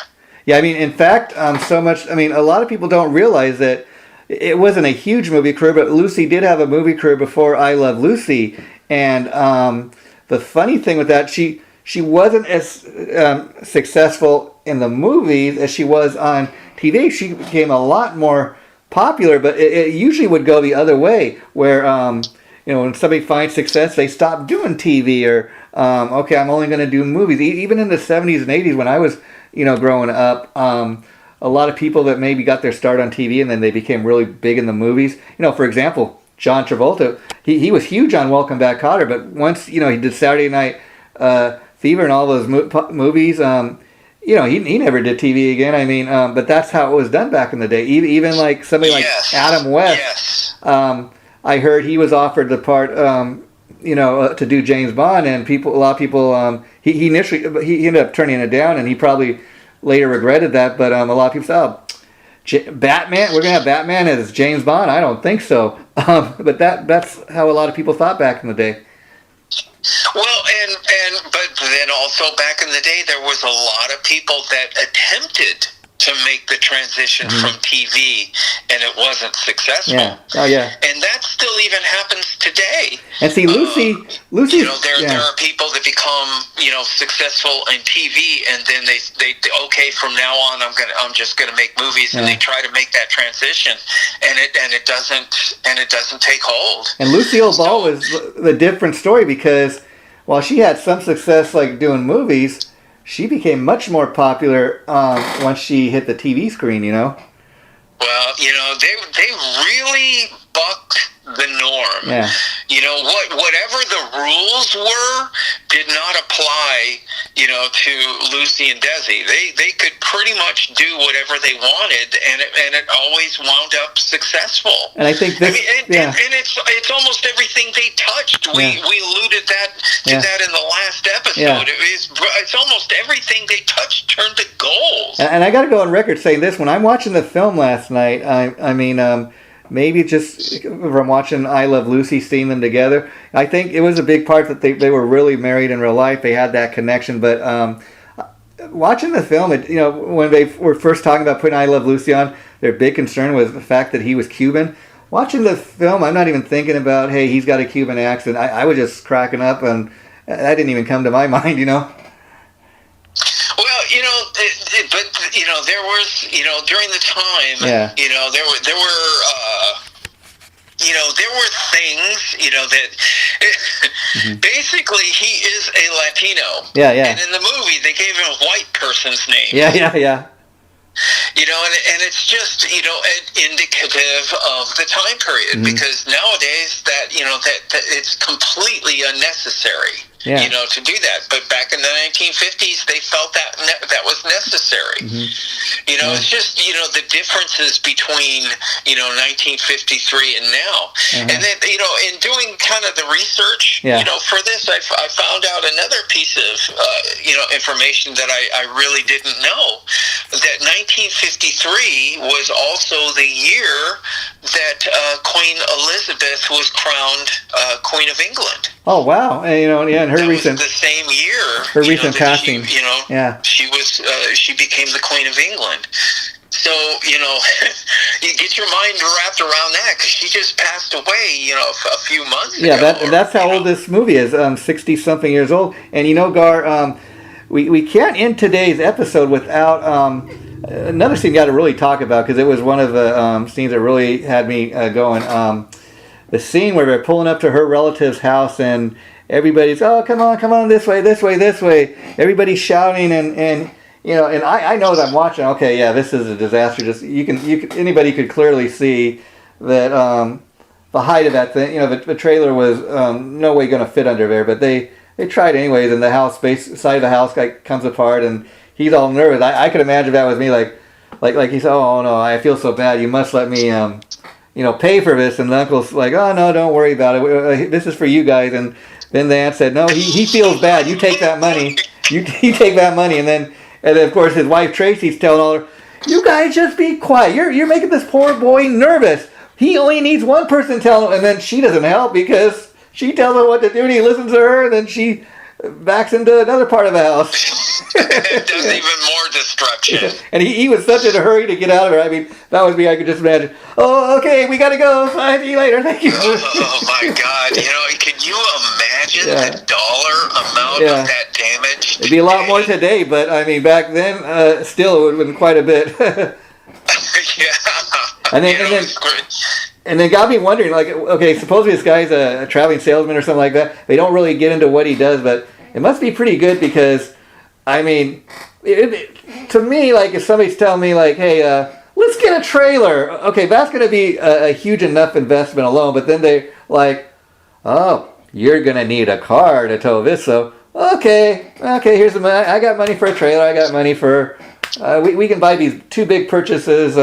Yeah, I mean, in fact, so much. I mean, a lot of people don't realize that it wasn't a huge movie career, but Lucy did have a movie career before I Love Lucy. And the funny thing with that, she wasn't as successful in the movies as she was on TV. She became a lot more popular, but it usually would go the other way, where when somebody finds success, they stop doing TV, or okay, I'm only going to do movies. Even in the 70s and 80s, when I was growing up, a lot of people that maybe got their start on TV and then they became really big in the movies. For example, John Travolta, he was huge on Welcome Back, Kotter, but once he did Saturday Night Fever and all those movies, he never did TV again. I mean, but that's how it was done back in the day. Even like somebody like Adam West, I heard he was offered the part, to do James Bond, and a lot of people, he ended up turning it down, and he probably later regretted that. But a lot of people said, Batman, we're gonna have Batman as James Bond? I don't think so. But that's how a lot of people thought back in the day. Well, but then also back in the day, there was a lot of people that attempted to make the transition from TV, and it wasn't successful. Yeah. Oh, yeah. And that still even happens today. And see, Lucy, you know, there are people that become, you know, successful in TV, and then they okay, from now on, I'm just gonna make movies, and they try to make that transition, and it doesn't take hold. And Lucile Ball was the different story, because while she had some success like doing movies, she became much more popular once she hit the TV screen, you know? Well, you know, they really bucked the norm. Yeah. You know, whatever the rules were did not apply, you know, to Lucy and Desi. They could pretty much do whatever they wanted, and it always wound up successful. And I think this, and it's almost everything they touched. We alluded to that in the last episode. Yeah. It's almost everything they touched turned to gold. And I got to go on record saying this: when I'm watching the film last night, I mean. Maybe just from watching I Love Lucy, seeing them together, I think it was a big part that they were really married in real life. They had that connection. But watching the film, you know, when they were first talking about putting I Love Lucy on, their big concern was the fact that he was Cuban. Watching the film, I'm not even thinking about, hey, he's got a Cuban accent. I was just cracking up, and that didn't even come to my mind, you know. Well, you know, but you know, there was, you know, during the time, you know, there were you know, there were things, you know, that basically he is a Latino. Yeah, yeah. And in the movie, they gave him a white person's name. Yeah, yeah, yeah. You know, and it's just, you know, indicative of the time period, because nowadays that, you know, that it's completely unnecessary. Yeah. You know, to do that. But back in the 1950s, they felt that that was necessary. You know, it's just, you know, the differences between, you know, 1953 and now. And then, you know, in doing kind of the research, you know, for this, I found out another piece of, you know, information that I really didn't know. That 1953 was also the year that Queen Elizabeth was crowned Queen of England. Oh, wow. And, you know, yeah, and her recent... was the same year. Her recent passing. She, you know, she became the Queen of England. So, you know, you get your mind wrapped around that, because she just passed away, you know, a few months ago. Yeah, that's how old this movie is, 60-something years old. And, you know, Gar, we can't end today's episode without another scene we got to really talk about, because it was one of the scenes that really had me going. The scene where they're pulling up to her relative's house, and everybody's, oh, come on, this way. Everybody's shouting, and you know, and I know that I'm watching. Okay, yeah, this is a disaster. Just anybody could clearly see that the height of that thing. You know, the trailer was no way going to fit under there, but they tried anyways. And the house side of the house comes apart, and he's all nervous. I could imagine if that was me, like he said, oh no, I feel so bad. You must let me you know, pay for this. And the uncle's like, oh no, don't worry about it. This is for you guys. And then the aunt said, no, he feels bad. You take that money. You take that money. And then of course his wife Tracy's telling all her, you guys just be quiet. You're making this poor boy nervous. He only needs one person to tell him. And then she doesn't help, because she tells him what to do, and he listens to her, and then she backs into another part of the house. It does even more destruction. And he was such in a hurry to get out of her. I mean, that was me. I could just imagine. Oh, okay, we gotta go. I'll see you later. Thank you. Oh my God! You know, can you imagine the dollar amount of that damage? It'd be a lot more today, but I mean, back then, still it would have been quite a bit. And then got me wondering, like, okay, supposedly this guy's a traveling salesman or something like that. They don't really get into what he does, but it must be pretty good, because, I mean, to me, like, if somebody's telling me, like, hey, let's get a trailer. Okay, that's going to be a huge enough investment alone, but then they're like, oh, you're going to need a car to tow this, so, okay, here's the money. I got money for a trailer. I got money for, we can buy these 2 big purchases,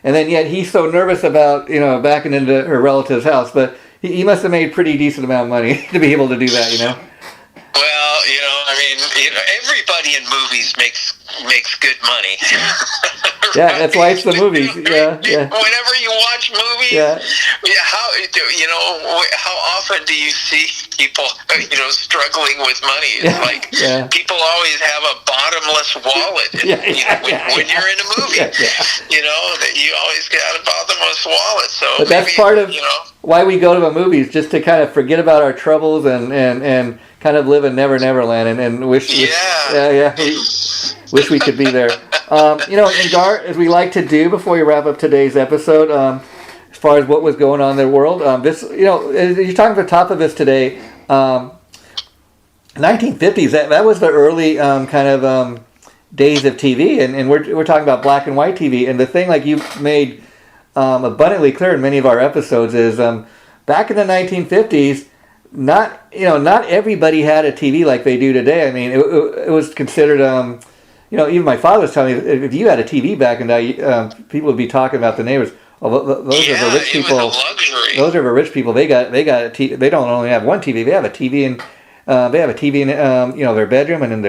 and then yet he's so nervous about, you know, backing into her relative's house. But he must have made pretty decent amount of money to be able to do that, you know? Well, you know, I mean, you know, everybody in movies makes makes good money. Yeah, that's why it's the movies. Yeah. Whenever you watch movies, how often do you see people, struggling with money? It's like people always have a bottomless wallet. When you're in a movie, that you always got a bottomless wallet. So, but that's part of why we go to the movies, just to kind of forget about our troubles and kind of live in Never Land and wish we could be there. And Gar, as we like to do before we wrap up today's episode, as far as what was going on in the world, you're talking at the top of this today. 1950s. That was the early days of TV, and we're talking about black and white TV. And the thing, like you've made abundantly clear in many of our episodes, is back in the 1950s. Not everybody had a TV like they do today. I mean, it was considered. Even my father was telling me, if you had a TV back in the day, people would be talking about the neighbors. Those are the rich people. It was a luxury. Those are the rich people. They got a TV. They don't only have one TV. They have a TV in their bedroom and in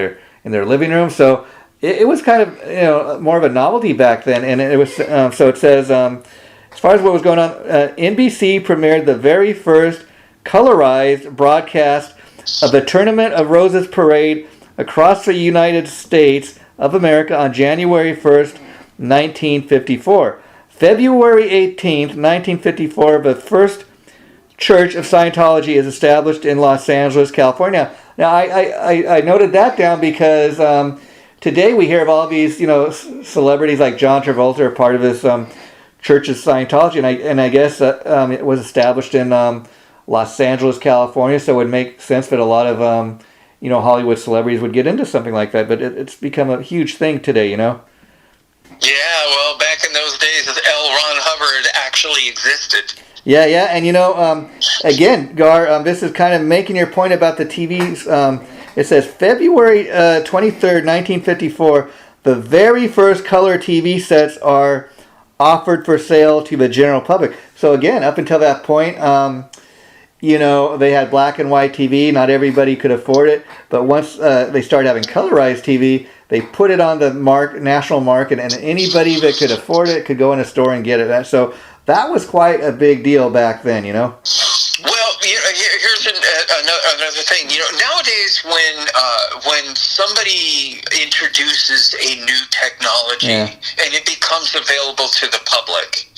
their living room. So it was kind of more of a novelty back then. And it was so it says as far as what was going on, NBC premiered the very first colorized broadcast of the Tournament of Roses parade across the United States of America on January 1st, 1954. February 18th, 1954, the first Church of Scientology is established in Los Angeles, California. Now, I noted that down because today we hear of all these, celebrities like John Travolta are part of this Church of Scientology, and I guess it was established in Los Angeles, California, so it would make sense that a lot of Hollywood celebrities would get into something like that, but it's become a huge thing today, Yeah, well, back in those days, L. Ron Hubbard actually existed. Yeah, and again, Gar, this is kind of making your point about the TVs. It says February 23rd, 1954, the very first color TV sets are offered for sale to the general public. So again, up until that point, they had black and white TV. Not everybody could afford it. But once they started having colorized TV, they put it on the national market, and anybody that could afford it could go in a store and get it. So that was quite a big deal back then, Well, here's another thing. Nowadays when somebody introduces a new technology and it becomes available to the public,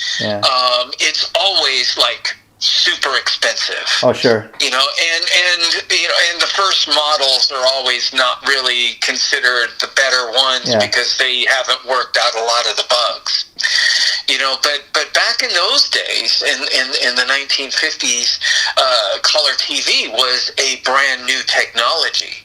it's always like super expensive. Oh, sure. And the first models are always not really considered the better ones because they haven't worked out a lot of the bugs. But back in those days, in the 1950s, color TV was a brand new technology.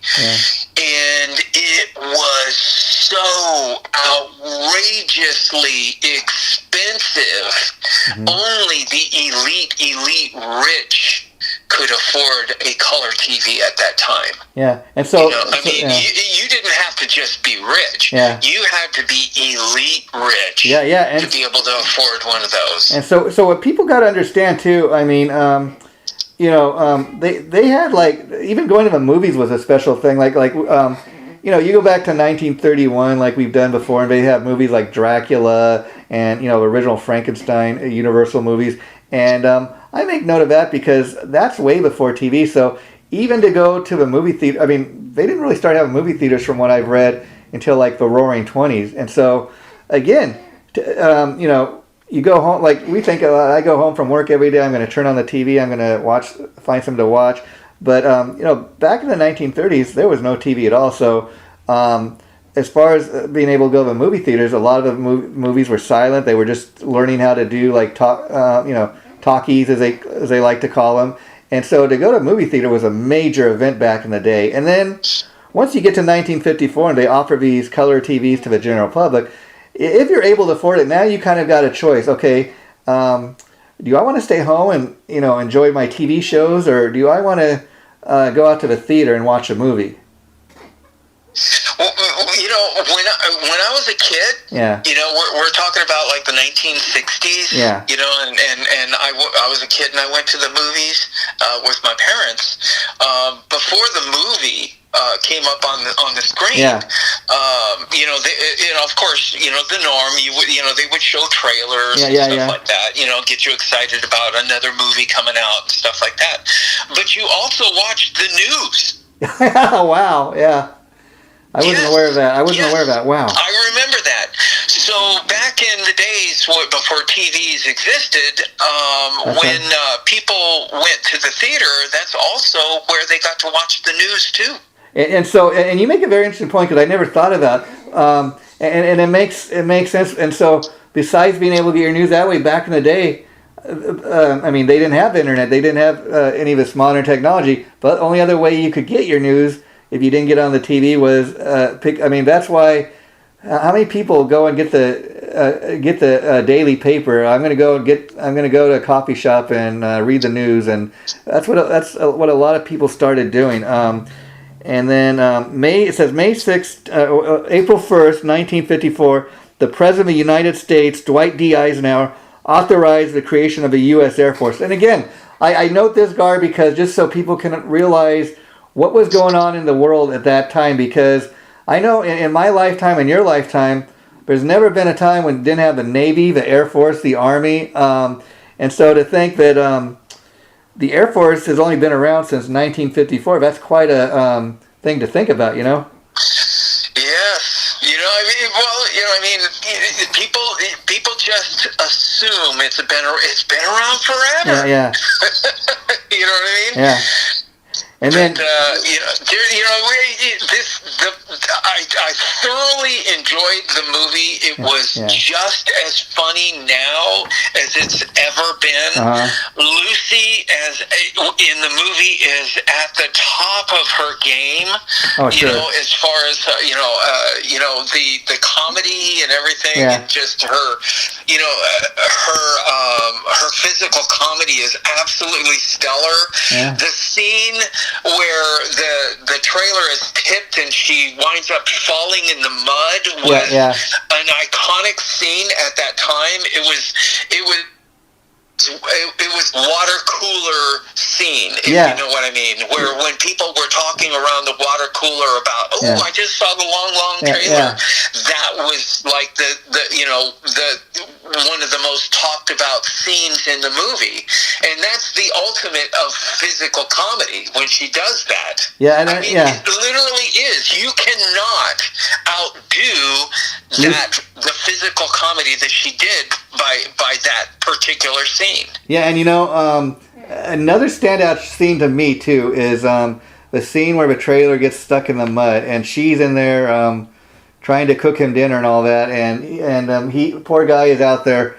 And it was so outrageously expensive. Only the elite rich could afford a color TV at that time. Yeah, and so you didn't have to just be rich. Yeah. You had to be elite rich. And to be able to afford one of those. And so what people got to understand too. I mean, they had even going to the movies was a special thing. You go back to 1931, like we've done before, and they have movies like Dracula and original Frankenstein, Universal movies, and I make note of that because that's way before TV. So even to go to the movie theater, I mean, they didn't really start having movie theaters from what I've read until like the Roaring '20s. And so again, you go home, like we think, I go home from work every day, I'm going to turn on the TV, I'm going to find something to watch. But, back in the 1930s, there was no TV at all. So as far as being able to go to the movie theaters, a lot of the movies were silent. They were just learning how to do talkies, as they like to call them. And so to go to a movie theater was a major event back in the day. And then once you get to 1954 and they offer these color TVs to the general public, if you're able to afford it, now you kind of got a choice. Okay, do I want to stay home and enjoy my TV shows, or do I want to go out to the theater and watch a movie? When I was a kid, we're talking about like the 1960s, and I was a kid and I went to the movies with my parents. Before the movie, came up on the screen. Yeah. Of course, the norm. They would show trailers and stuff like that. Get you excited about another movie coming out and stuff like that. But you also watched the news. Wow. Yeah. I wasn't aware of that. Wow. I remember that. So back in the days before TVs existed, when people went to the theater, that's also where they got to watch the news too. And you make a very interesting point, because I never thought of that. And it makes sense. And so besides being able to get your news that way, back in the day, they didn't have the internet. They didn't have any of this modern technology. But the only other way you could get your news, if you didn't get on the TV, was that's why. How many people go and get the daily paper? I'm going to go to a coffee shop and read the news, and that's what a lot of people started doing. And then it says May 6th, April 1st, 1954, the President of the United States, Dwight D. Eisenhower, authorized the creation of a U.S. Air Force. And again, I note this, Gar, because just so people can realize what was going on in the world at that time, because I know in my lifetime and your lifetime, there's never been a time when it didn't have the Navy, the Air Force, the Army. And so to think that the Air Force has only been around since 1954, that's quite a thing to think about, Yes. People just assume it's been around forever. Yeah. You know what I mean? Yeah. And then, I thoroughly enjoyed the movie. It was just as funny now as it's ever been. Lucy, in the movie, is at the top of her game. Oh, sure. As far as the comedy and everything, and just her, her physical comedy is absolutely stellar. Yeah. The scene where the trailer is tipped and she winds up falling in the mud was an iconic scene at that time. It was water cooler scene, if you know what I mean, where when people were talking around the water cooler about, I just saw the long trailer, that was like the one of the most talked about scenes in the movie, and that's the ultimate of physical comedy when she does that. It literally is. You cannot outdo the physical comedy that she did by that particular scene. Yeah, and another standout scene to me too is the scene where the trailer gets stuck in the mud, and she's in there trying to cook him dinner and all that, and he, poor guy, is out there.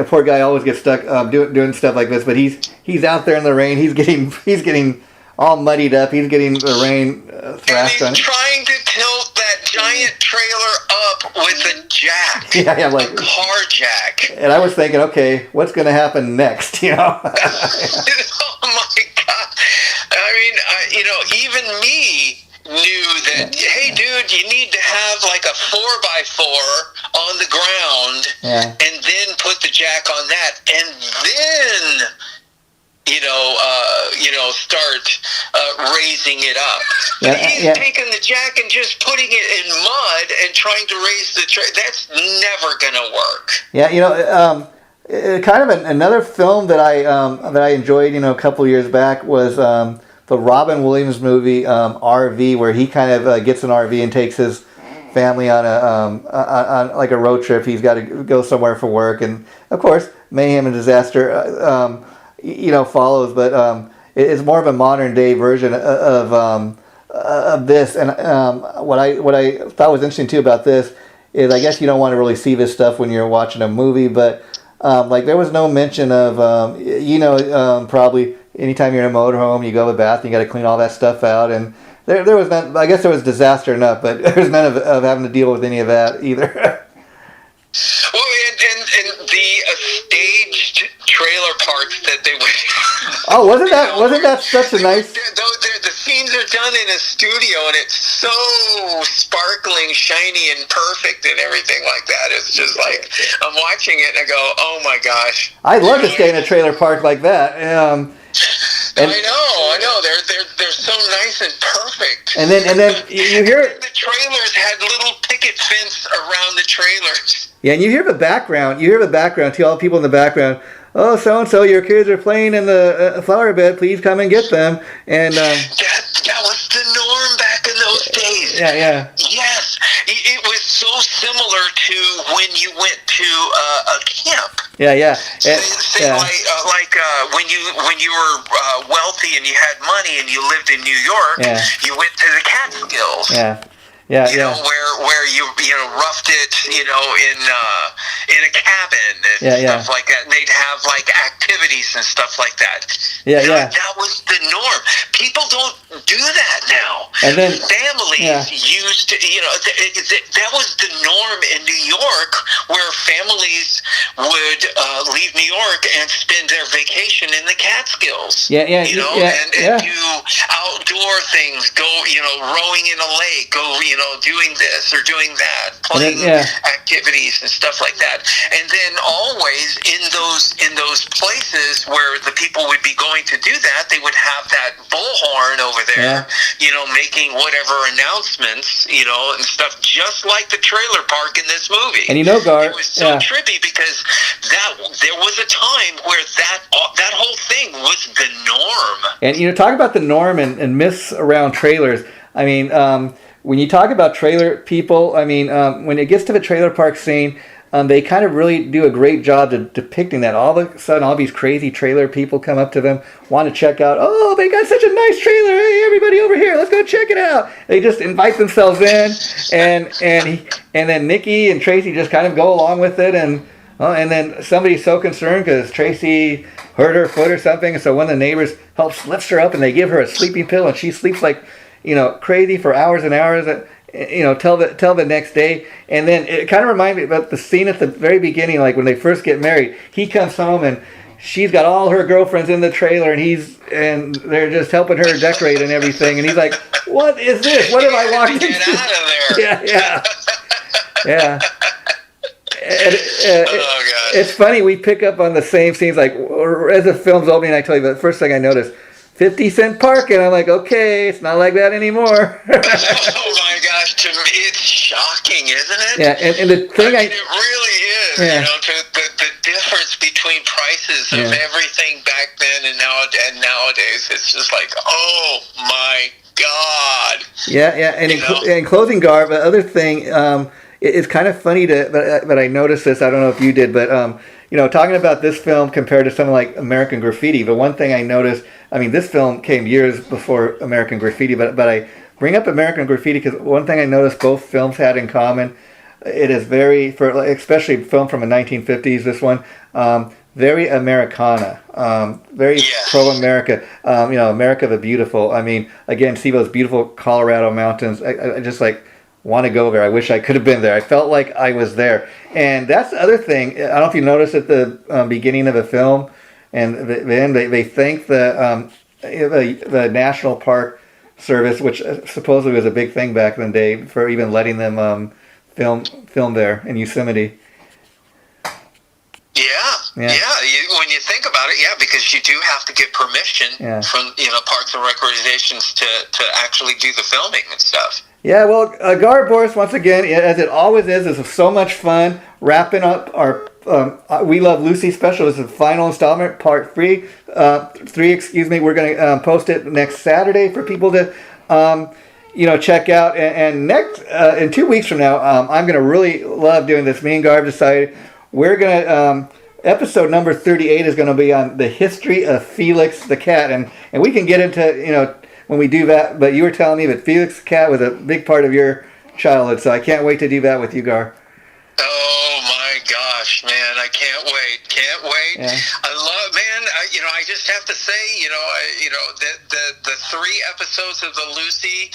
Poor guy always gets stuck doing stuff like this, but he's out there in the rain. He's getting all muddied up. He's getting the rain thrashed on him. He's trying to tilt that giant trailer up with a jack. A car jack. And I was thinking, okay, what's going to happen next? Oh my God! Even me knew that. Hey, dude, you need to have like a 4x4 on the ground, and then put the jack on that, and then start raising it up. But he's taking the jack and just putting it in mud and trying to raise the tray. That's never gonna work. Kind of another film that I enjoyed, a couple years back was the Robin Williams movie RV, where he kind of gets an RV and takes his family on on like a road trip. He's got to go somewhere for work, and of course mayhem and disaster follows, but it's more of a modern day version of this. And what I thought was interesting too about this is, I guess you don't want to really see this stuff when you're watching a movie, but there was no mention of probably anytime you're in a motorhome, you go to the bath, you got to clean all that stuff out, and there was none. I guess there was disaster enough, but there's none of having to deal with any of that either. Well, and the staged trailer parks that they would. Oh, wasn't that such a nice? The scenes are done in a studio, and it's so sparkling, shiny, and perfect, and everything like that. It's just like I'm watching it, and I go, "Oh my gosh!" I'd love to stay in a trailer park like that. I know. They're they're so nice and perfect. And then you hear and the trailers had little picket fence around the trailers. Yeah, and you hear the background. You hear the background. See all the people in the background. Oh, so and so, your kids are playing in the flower bed. Please come and get them. And that was the norm back in those days. Yeah. Yes, it was so similar to when you went to a camp. Yeah. Like when you were wealthy and you had money and you lived in New York, you went to the Catskills. Yeah. Where you roughed it, in a cabin and stuff like that. And they'd have like activities and stuff like that. That was the norm. People don't do that now. And then families used to, that was the norm in New York, where families would leave New York and spend their vacation in the Catskills. And do outdoor things, go, rowing in a lake, go, doing this or doing that, playing activities and stuff like that. And then always in those places where the people would be going to do that, they would have that bullhorn over there, making whatever announcements, and stuff, just like the trailer park in this movie. And Gar, it was so trippy because there was a time where that whole thing was the norm. And talk about the norm and myths around trailers. I mean, when you talk about trailer people, I mean, when it gets to the trailer park scene, they kind of really do a great job of depicting that. All of a sudden, all these crazy trailer people come up to them, want to check out. Oh, they got such a nice trailer! Hey, everybody over here, let's go check it out. They just invite themselves in, and then Nikki and Tracy just kind of go along with it, and then somebody's so concerned because Tracy hurt her foot or something, and so one of the neighbors lifts her up, and they give her a sleeping pill, and she sleeps like crazy for hours and hours. Till the next day. And then it kind of reminds me about the scene at the very beginning, like when they first get married. He comes home and she's got all her girlfriends in the trailer, and they're just helping her decorate and everything. And he's like, "What is this? What have I walked into?" Get out of there. Yeah. It's funny, we pick up on the same scenes, like as the film's opening. I tell you, the first thing I noticed, 50-cent park, and I'm like, okay, it's not like that anymore. Oh my gosh, to me it's shocking, isn't it? Yeah, and the thing it really is, the difference between prices of everything back then and nowadays, it's just like, oh my God. Yeah, and in closing, Gar, the other thing, it's kind of funny that I noticed this, I don't know if you did, but talking about this film compared to something like American Graffiti, the one thing I noticed, I mean, this film came years before American Graffiti, but I bring up American Graffiti because one thing I noticed both films had in common, it is especially film from the 1950s, this one, very Americana, very pro-America, America the Beautiful. I mean, again, see those beautiful Colorado mountains. I just want to go there. I wish I could have been there. I felt like I was there. And that's the other thing. I don't know if you noticed at the beginning of the film, and then they thank the National Park Service, which supposedly was a big thing back in the day, for even letting them film there in Yosemite. Yeah. When you think about it, because you do have to get permission from Parks and Recreations to actually do the filming and stuff. Yeah, well, Gar Borras, once again, as it always is so much fun wrapping up our We Love Lucy special. This is the final installment, part 3. We're going to post it next Saturday for people to, check out. And next, in 2 weeks from now, I'm going to really love doing this. Me and Gar decided we're going to, episode number 38 is going to be on the history of Felix the Cat. And we can get into, when we do that, but you were telling me that Felix the Cat was a big part of your childhood, so I can't wait to do that with you, Gar. Oh my gosh, man, I can't wait. Yeah. I love, man, I just have to say, the 3 episodes of the Lucy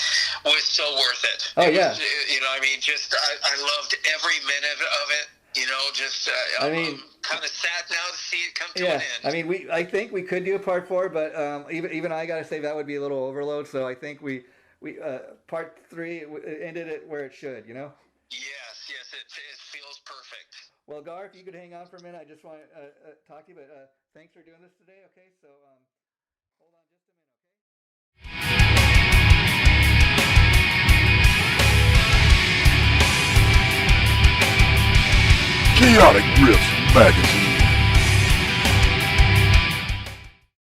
was so worth it. Oh, it yeah. Was, I loved every minute of it. I'm kind of sad now to see it come to an end. I mean, I think we could do a part 4, but even I gotta say that would be a little overload. So I think we part 3 ended it where it should. Yes, it feels perfect. Well, Gar, if you could hang on for a minute, I just want to talk to you. But thanks for doing this today. Okay, so hold on just a minute. Okay. Chaotic Riffs Magazine.